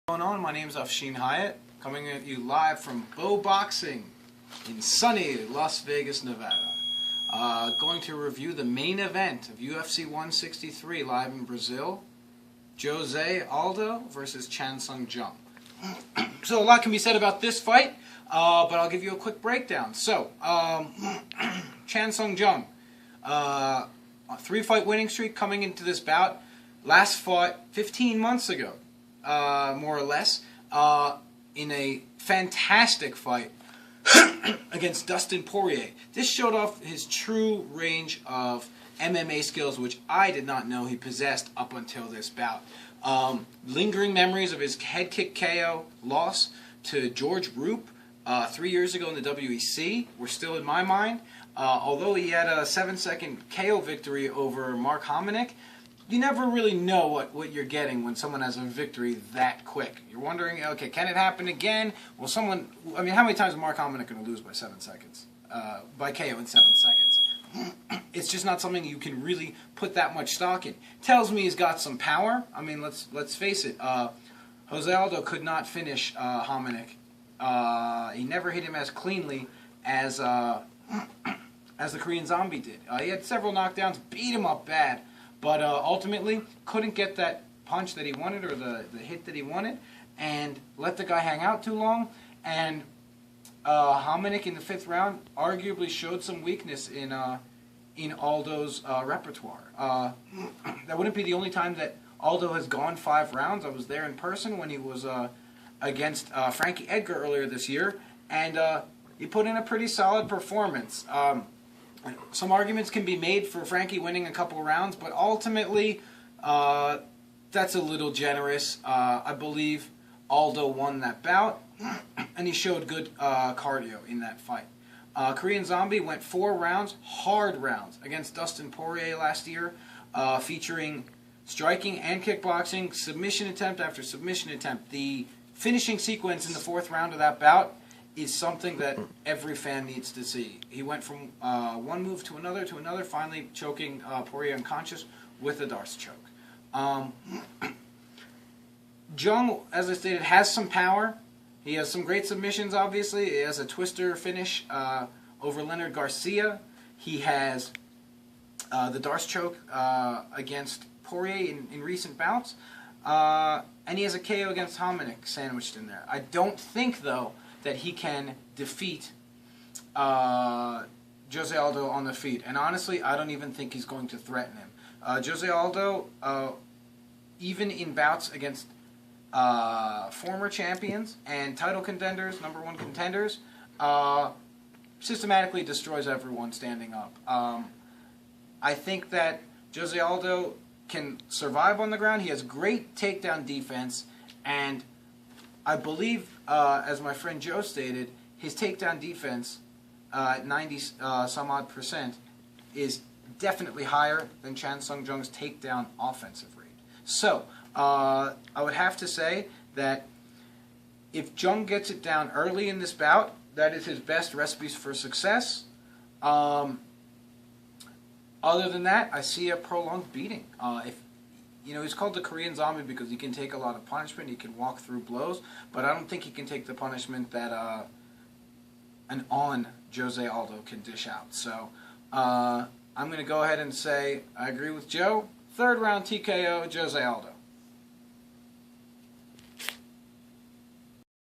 What's going on? My name is Afsheen Hayat, coming at you live from Boe Boxing in sunny Las Vegas, Nevada. Going to review the main event of UFC 163 live in Brazil. Jose Aldo versus Sung Jung. So a lot can be said about this fight, but I'll give you a quick breakdown. So, Sung Jung, a 3-fight winning streak coming into this bout. Last fought 15 months ago. More or less, in a fantastic fight against Dustin Poirier. This showed off his true range of MMA skills, which I did not know he possessed up until this bout. Lingering memories of his head kick KO loss to George Roop 3 years ago in the WEC were still in my mind. Although he had a 7-second KO victory over Mark Hominick, you never really know what you're getting when someone has a victory that quick. You're wondering, okay, can it happen again? Well, how many times is Mark Hominick going to lose by 7 seconds? By KO in 7 seconds? It's just not something you can really put that much stock in. Tells me he's got some power. I mean, let's face it. Jose Aldo could not finish Hominick. He never hit him as cleanly as the Korean Zombie did. He had several knockdowns, beat him up bad. But ultimately, couldn't get that punch that he wanted or the hit that he wanted, and let the guy hang out too long. And Hominick in the 5th round arguably showed some weakness in Aldo's repertoire. That wouldn't be the only time that Aldo has gone 5 rounds. I was there in person when he was against Frankie Edgar earlier this year, and he put in a pretty solid performance. Some arguments can be made for Frankie winning a couple rounds, but ultimately, that's a little generous. I believe Aldo won that bout, and he showed good cardio in that fight. Korean Zombie went 4 rounds, hard rounds, against Dustin Poirier last year, featuring striking and kickboxing, submission attempt after submission attempt. The finishing sequence in the 4th round of that bout is something that every fan needs to see. He went from one move to another, finally choking Poirier unconscious with a Darce choke. Jung, as I stated, has some power. He has some great submissions, obviously. He has a twister finish over Leonard Garcia. He has the Darce choke against Poirier in recent bouts. And he has a KO against Hominick sandwiched in there. I don't think, though, that he can defeat Jose Aldo on the feet. And honestly, I don't even think he's going to threaten him. Jose Aldo, even in bouts against former champions and title contenders, #1 contenders, systematically destroys everyone standing up. I think that Jose Aldo can survive on the ground. He has great takedown defense, and I believe, as my friend Joe stated, his takedown defense at 90 some odd % is definitely higher than Sung Jung's takedown offensive rate. So, I would have to say that if Jung gets it down early in this bout, that is his best recipe for success. Other than that, I see a prolonged beating. He's called the Korean Zombie because he can take a lot of punishment, he can walk through blows, but I don't think he can take the punishment that an on Jose Aldo can dish out. So I'm going to go ahead and say I agree with Joe. 3rd round TKO, Jose Aldo.